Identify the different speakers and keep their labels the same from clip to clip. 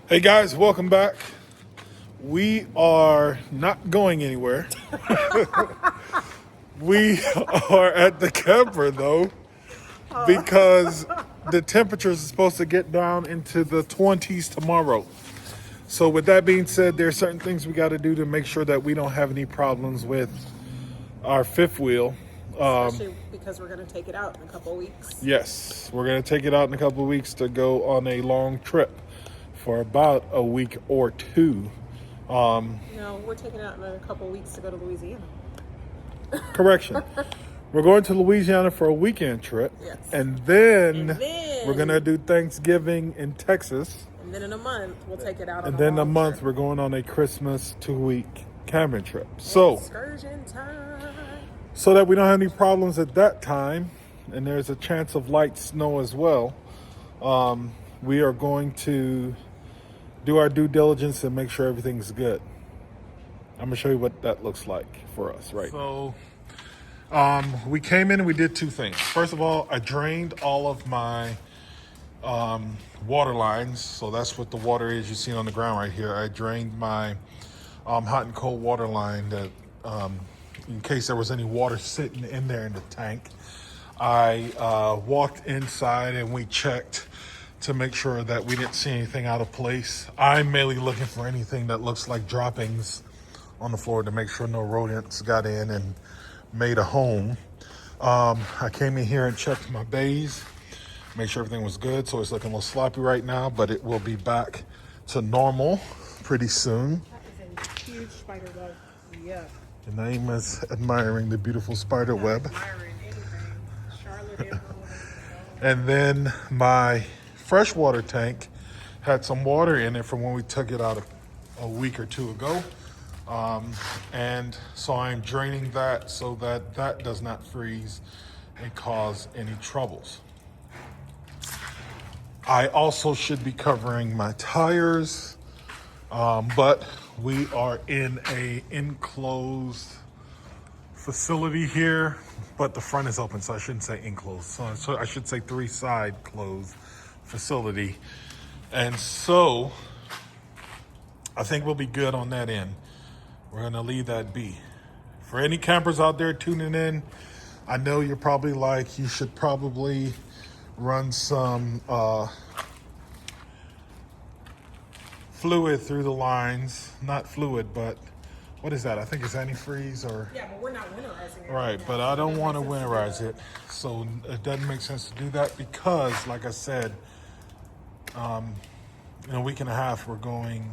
Speaker 1: Hey guys, welcome back. We are not going anywhere. We are at the camper though, because the temperatures are supposed to get down into the 20s tomorrow. So with that being said, there are certain things we got to do to make sure that we don't have any problems with our fifth wheel.
Speaker 2: Especially because we're going to take it out in a couple of weeks.
Speaker 1: Yes, we're going to take it out in a couple of weeks to go on a long trip for about a week or two.
Speaker 2: No, we're taking it out in a couple of weeks to go to Louisiana.
Speaker 1: Correction. We're going to Louisiana for a weekend trip.
Speaker 2: Yes.
Speaker 1: And then
Speaker 2: then-
Speaker 1: we're going to do Thanksgiving in Texas.
Speaker 2: And then in a month, we'll take it out on
Speaker 1: And then a
Speaker 2: long
Speaker 1: month,
Speaker 2: trip.
Speaker 1: we're going on a Christmas 2-week camping trip. So,
Speaker 2: Excursion time.
Speaker 1: so that we don't have any problems at that time, and there's a chance of light snow as well, we are going to do our due diligence and make sure everything's good. I'm gonna show you what that looks like for us, right? So, we came in and we did two things. First of all, I drained all of my water lines. So that's what the water is you see on the ground right here. I drained my hot and cold water line that, in case there was any water sitting in there in the tank. I walked inside and we checked to make sure that we didn't see anything out of place. I'm mainly looking for anything that looks like droppings on the floor to make sure no rodents got in and made a home. I came in here and checked my bays, make sure everything was good. So it's looking a little sloppy right now, but it will be back to normal pretty soon.
Speaker 2: That is a huge spider web. Yeah.
Speaker 1: The name is admiring the beautiful spider web.
Speaker 2: Admiring anything. Charlotte and
Speaker 1: And then my freshwater tank had some water in it from when we took it out a week or two ago. And so I'm draining that so that that does not freeze and cause any troubles. I also should be covering my tires, but we are in a enclosed facility here, but the front is open, so I shouldn't say enclosed. So I should say 3-side closed facility. And so I think we'll be good on that end. We're gonna leave that be. For any campers out there tuning in, I know you're probably like, you should probably run some fluid through the lines. Not fluid, but what is that? I think it's antifreeze or...
Speaker 2: Yeah, but we're not winterizing it.
Speaker 1: Right, but I don't want to winterize it. So it doesn't make sense to do that because, like I said, in a week and a half, we're going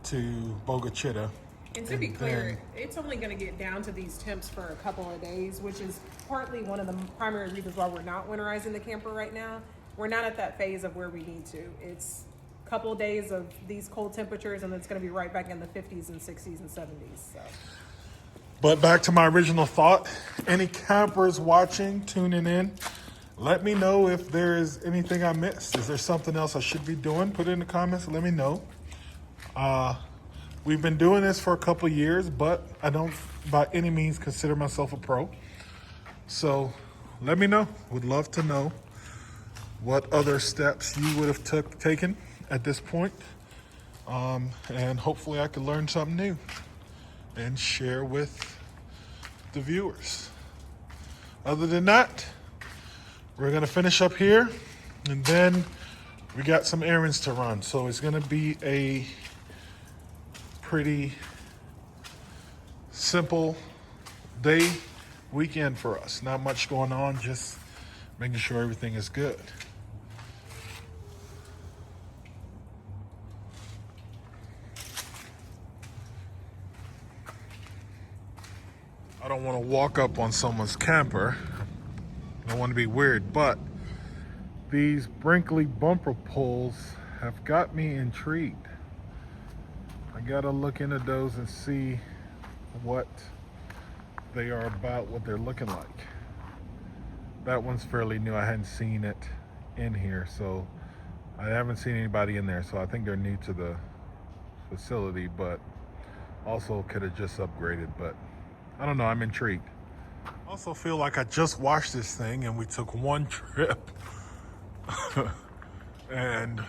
Speaker 1: to Boca Chica.
Speaker 2: And to be clear, it's only going to get down to these temps for a couple of days, which is partly one of the primary reasons why we're not winterizing the camper right now. We're not at that phase of where we need to. It's a couple of days of these cold temperatures, and it's going to be right back in the 50s and 60s and 70s. So.
Speaker 1: But back to my original thought, any campers watching, tuning in, let me know if there is anything I missed. Is there something else I should be doing? Put it in the comments, let me know. We've been doing this for a couple of years, but I don't by any means consider myself a pro. So let me know. Would love to know what other steps you would have taken at this point. And hopefully I could learn something new and share with the viewers. Other than that, we're gonna finish up here and then we got some errands to run. So it's gonna be a pretty simple day, weekend for us. Not much going on, just making sure everything is good. I don't want to walk up on someone's camper. I don't want to be weird, but these Brinkley bumper pulls have got me intrigued. I gotta look into those and see what they are about, what they're looking like. That one's fairly new. I hadn't seen it in here, so I haven't seen anybody in there, so I think they're new to the facility, but also could have just upgraded, but I don't know, I'm intrigued. I also feel like I just washed this thing and we took one trip and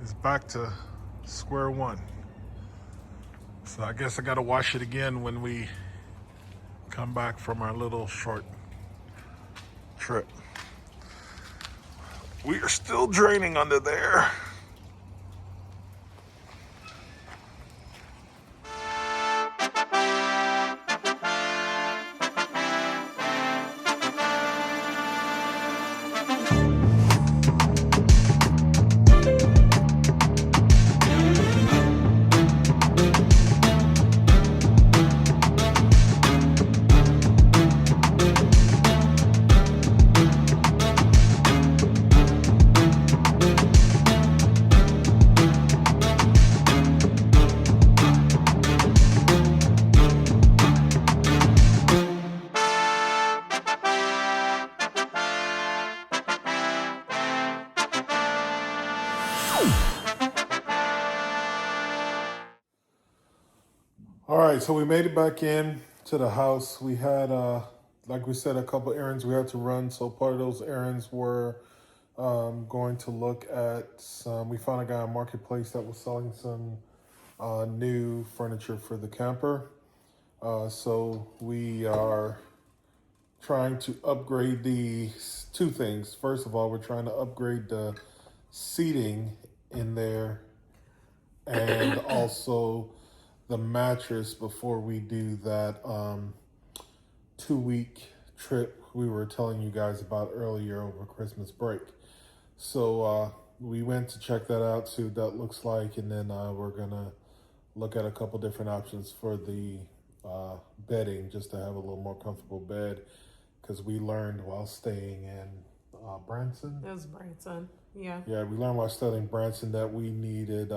Speaker 1: is back to square one. So I guess I gotta wash it again when we come back from our little short trip. We are still draining under there. All right, so we made it back in to the house. We had, like we said, a couple errands we had to run. So part of those errands were going to look at some. We found a guy on Marketplace that was selling some new furniture for the camper. So we are trying to upgrade these two things. First of all, we're trying to upgrade the seating in there and also the mattress before we do that 2-week trip we were telling you guys about earlier over Christmas break. So we went to check that out, see what that looks like, and then we're gonna look at a couple different options for the bedding, just to have a little more comfortable bed, because we learned while staying in Branson.
Speaker 2: It was Branson, yeah.
Speaker 1: Yeah, we learned while studying in Branson that we needed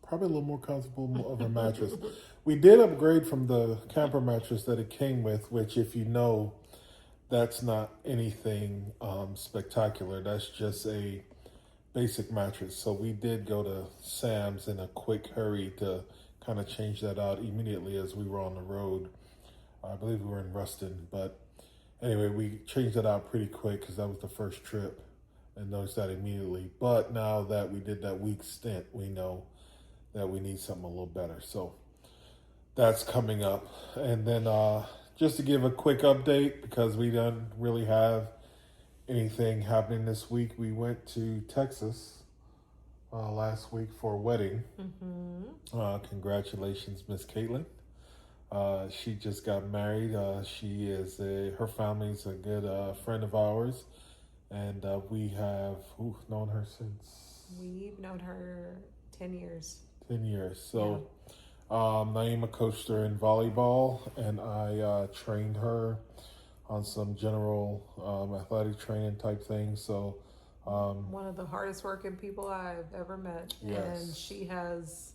Speaker 1: probably a little more comfortable of a mattress. We did upgrade from the camper mattress that it came with, which, if you know, that's not anything spectacular. That's just a basic mattress. So we did go to Sam's in a quick hurry to kind of change that out immediately as we were on the road. I believe we were in Ruston, but anyway, we changed that out pretty quick because that was the first trip and noticed that immediately. But now that we did that week stint, we know that we need something a little better. So that's coming up. And then just to give a quick update, because we don't really have anything happening this week, we went to Texas last week for a wedding. Congratulations, Miss Caitlin. She just got married. She is her family's a good friend of ours. And we have known her since...
Speaker 2: We've known her 10 years.
Speaker 1: 10 years. So Naima coached her in volleyball, and I trained her on some general athletic training type things. So
Speaker 2: one of the hardest working people I've ever met.
Speaker 1: Yes.
Speaker 2: And she has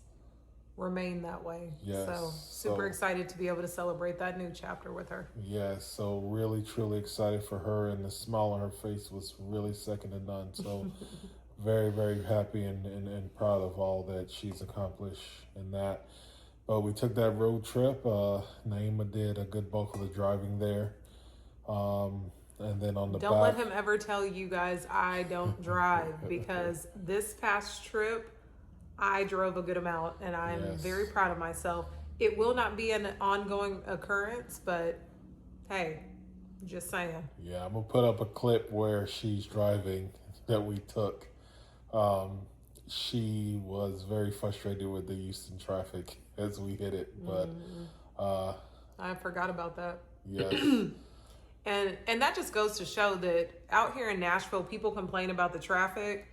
Speaker 2: remained that way.
Speaker 1: Yes.
Speaker 2: So super excited to be able to celebrate that new chapter with her.
Speaker 1: Yes, so really truly excited for her, and the smile on her face was really second to none. So very, very happy and proud of all that she's accomplished in that. But we took that road trip. Naima did a good bulk of the driving there. And then on the
Speaker 2: Don't let him ever tell you guys I don't drive, because this past trip, I drove a good amount, and I'm very proud of myself. It will not be an ongoing occurrence, but hey, just saying.
Speaker 1: Yeah, I'm going to put up a clip where she's driving that we took. She was very frustrated with the Houston traffic as we hit it, but
Speaker 2: I forgot about that.
Speaker 1: Yes.
Speaker 2: And that just goes to show that out here in Nashville, people complain about the traffic.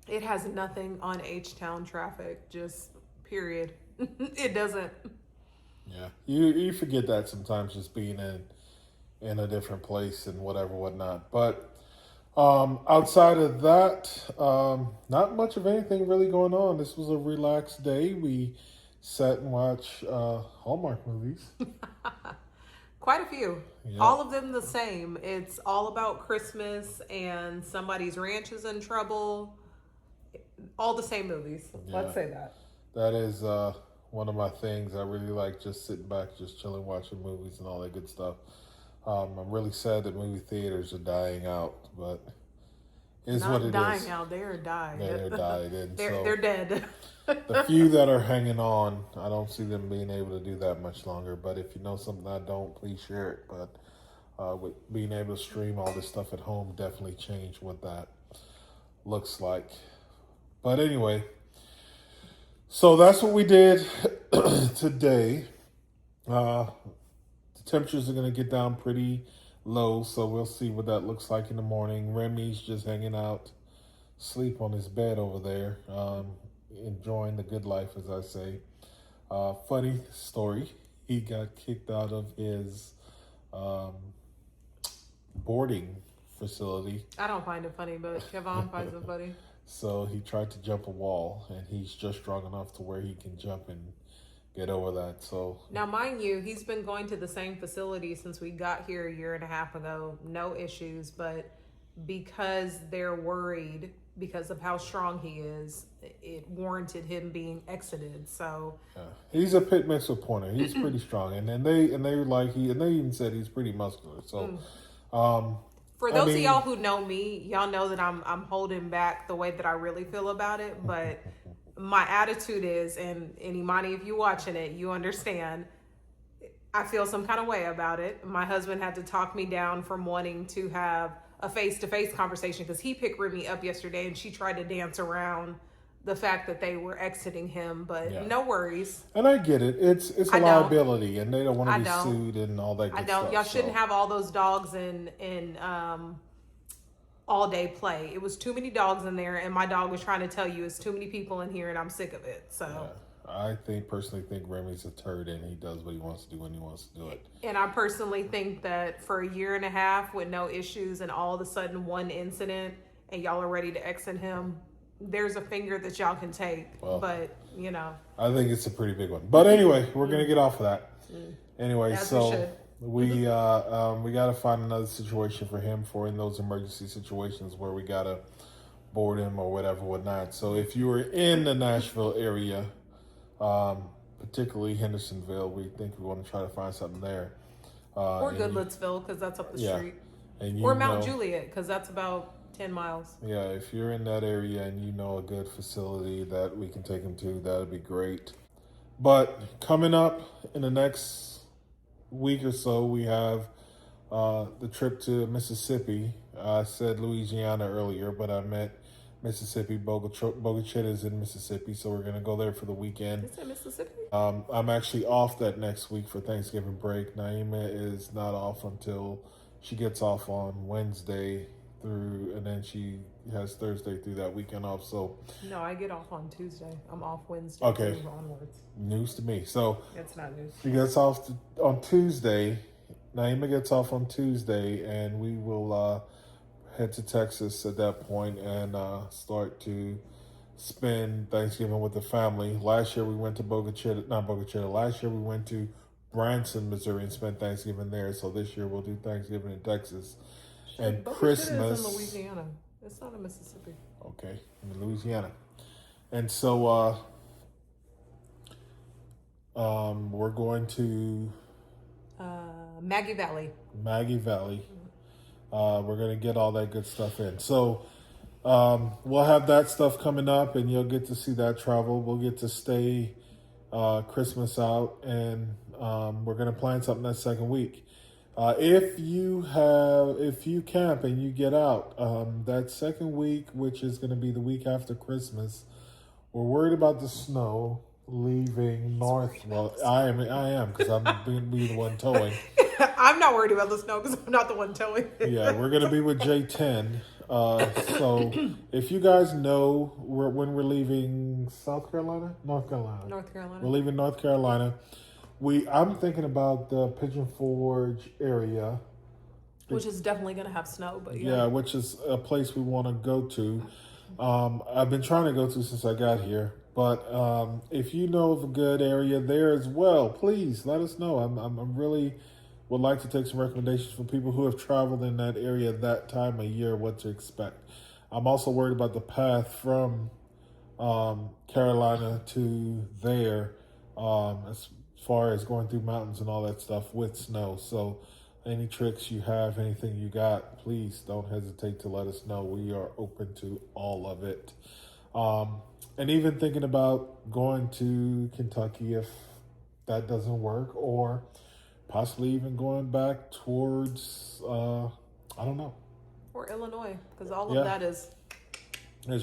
Speaker 2: It has nothing on H-Town traffic, just period. It doesn't.
Speaker 1: Yeah, you forget that sometimes, just being in a different place and whatnot. But outside of that, not much of anything really going on. This was a relaxed day. We sat and watched Hallmark movies.
Speaker 2: Quite a few.
Speaker 1: Yeah.
Speaker 2: All of them the same. It's all about Christmas and somebody's ranch is in trouble. All the same movies.
Speaker 1: Yeah.
Speaker 2: Let's say that.
Speaker 1: That is one of my things. I really like just sitting back, just chilling, watching movies and all that good stuff. I'm really sad that movie theaters are dying out, but is
Speaker 2: not
Speaker 1: what it
Speaker 2: dying
Speaker 1: is.
Speaker 2: out there, died.
Speaker 1: They're died, and
Speaker 2: They're dead.
Speaker 1: the few that are hanging on, I don't see them being able to do that much longer. But if you know something I don't, please share it. But with being able to stream all this stuff at home, definitely changed what that looks like. But anyway, so that's what we did today. The temperatures are going to get down pretty low, so we'll see what that looks like in the morning. Remy's just hanging out, sleep on his bed over there, enjoying the good life, as I say. Funny story, he got kicked out of his boarding facility.
Speaker 2: I don't find it funny, but Kevon finds it funny.
Speaker 1: So he tried to jump a wall, and he's just strong enough to where he can jump and get over that. So
Speaker 2: now, mind you, he's been going to the same facility since we got here a year and a half ago. No issues, but because they're worried because of how strong he is, it warranted him being exited. So
Speaker 1: yeah. He's a pit mix with pointer. He's pretty strong, and they even said he's pretty muscular. So
Speaker 2: for those of y'all who know me, y'all know that I'm holding back the way that I really feel about it, but my attitude is, and Imani, if you're watching it, you understand, I feel some kind of way about it. My husband had to talk me down from wanting to have a face-to-face conversation because he picked Remy up yesterday and she tried to dance around the fact that they were exiting him, but no worries.
Speaker 1: And I get it. It's a liability, and they don't want to be sued and all that good stuff.
Speaker 2: Y'all shouldn't have all those dogs in all day play. It was too many dogs in there, and my dog was trying to tell you it's too many people in here, and I'm sick of it. So
Speaker 1: I personally think Remy's a turd, and he does what he wants to do when he wants to do it.
Speaker 2: And I personally think that for a year and a half with no issues, and all of a sudden one incident, and y'all are ready to exit him, there's a finger that y'all can take. Well, but you know,
Speaker 1: I think it's a pretty big one. But anyway, we're gonna get off of that. Anyway, so we got to find another situation for him for in those emergency situations where we gotta board him or whatnot. So if you were in the Nashville area, particularly Hendersonville, we think we want to try to find something there.
Speaker 2: Or Goodlettsville, because that's up the street.
Speaker 1: And
Speaker 2: or Mount Juliet, because that's about 10 miles.
Speaker 1: Yeah, if you're in that area and you know a good facility that we can take him to, that'd be great. But coming up in the next week or so, we have the trip to Mississippi. I said Louisiana earlier, but I meant Mississippi. Boca Chica is in Mississippi, so we're going to go there for the weekend.
Speaker 2: Is it Mississippi?
Speaker 1: I'm actually off that next week for Thanksgiving break. Naima is not off until she gets off on Wednesday and then she has Thursday through that weekend off. So
Speaker 2: no, I get off on Tuesday. I'm off Wednesday.
Speaker 1: Okay,
Speaker 2: onwards.
Speaker 1: News to me. So
Speaker 2: it's not news.
Speaker 1: She gets off on Tuesday. Naima gets off on Tuesday, and we will head to Texas at that point and start to spend Thanksgiving with the family. Last year we went to Last year we went to Branson, Missouri, and spent Thanksgiving there. So this year we'll do Thanksgiving in Texas. And Christmas
Speaker 2: is in Louisiana. It's not in Mississippi.
Speaker 1: Okay, in Louisiana. And so we're going to
Speaker 2: Maggie Valley.
Speaker 1: We're going to get all that good stuff in. So we'll have that stuff coming up, and you'll get to see that travel. We'll get to stay Christmas out, and we're going to plan something that second week. If you camp and you get out, that second week, which is going to be the week after Christmas, we're worried about the snow leaving north. Well, I am because I'm going to be the one towing.
Speaker 2: I'm not worried about the snow because I'm not the one towing.
Speaker 1: Yeah, we're going to be with J10. So if you guys know when we're leaving North Carolina. We're leaving North Carolina. I'm thinking about the Pigeon Forge area.
Speaker 2: Which is definitely going to have snow, but
Speaker 1: yeah, which is a place we want to go to. I've been trying to go to since I got here. But if you know of a good area there as well, please let us know. I'm really would like to take some recommendations from people who have traveled in that area that time of year, what to expect. I'm also worried about the path from Carolina to there, as far as going through mountains and all that stuff with snow. So any tricks you have, anything you got, please don't hesitate to let us know. We are open to all of it. And even thinking about going to Kentucky if that doesn't work, or possibly even going back towards, I don't know.
Speaker 2: Or Illinois, because all of that is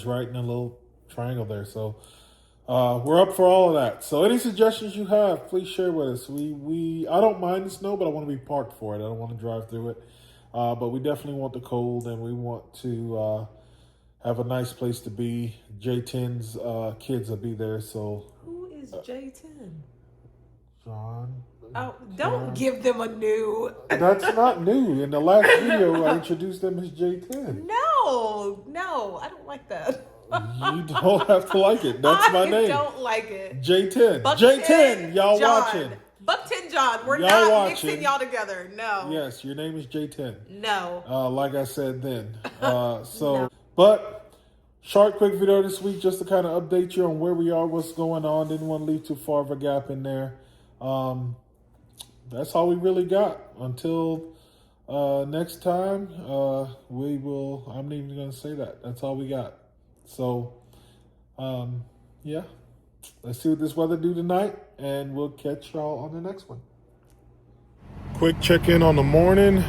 Speaker 1: right in a little triangle there. So we're up for all of that. So any suggestions you have, please share with us. I don't mind the snow, but I want to be parked for it. I don't want to drive through it. But we definitely want the cold, and we want to have a nice place to be. J10's kids will be there. So
Speaker 2: who is J10?
Speaker 1: John.
Speaker 2: Oh, don't give them a new.
Speaker 1: That's not new. In the last video, I introduced them as J10.
Speaker 2: No, I don't like that.
Speaker 1: You don't have to like it. That's my name.
Speaker 2: I don't like it.
Speaker 1: J10. J10, y'all
Speaker 2: John.
Speaker 1: watching.
Speaker 2: Buckton John. We're
Speaker 1: y'all
Speaker 2: not
Speaker 1: watching.
Speaker 2: mixing y'all together. No.
Speaker 1: Yes, your name is J10.
Speaker 2: No.
Speaker 1: Like I said then.
Speaker 2: No.
Speaker 1: But short, quick video this week just to kind of update you on where we are, what's going on. Didn't want to leave too far of a gap in there. That's all we really got. Until next time, we will. I'm not even going to say that. That's all we got. So, yeah. Let's see what this weather do tonight, and we'll catch y'all on the next one. Quick check-in on the morning.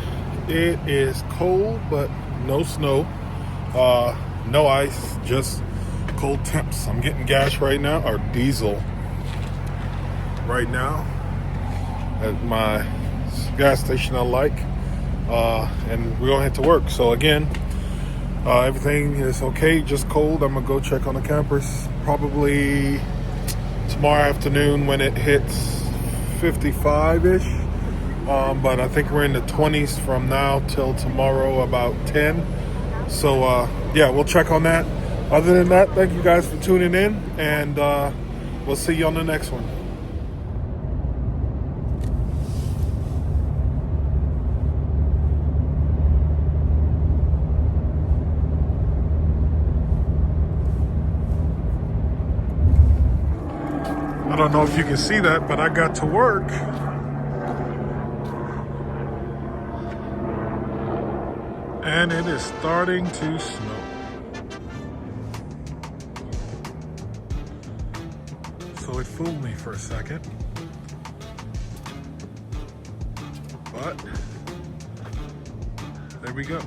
Speaker 1: It is cold, but no snow. No ice, just cold temps. I'm getting gas right now, or diesel right now at my gas station I like. And we're gonna head to work. So again, everything is okay, just cold. I'm gonna go check on the campers probably tomorrow afternoon when it hits 55-ish. But I think we're in the 20s from now till tomorrow about 10. So yeah, we'll check on that. Other than that, thank you guys for tuning in, and we'll see you on the next one. I don't know if you can see that, but I got to work. And it is starting to snow. So it fooled me for a second. But there we go.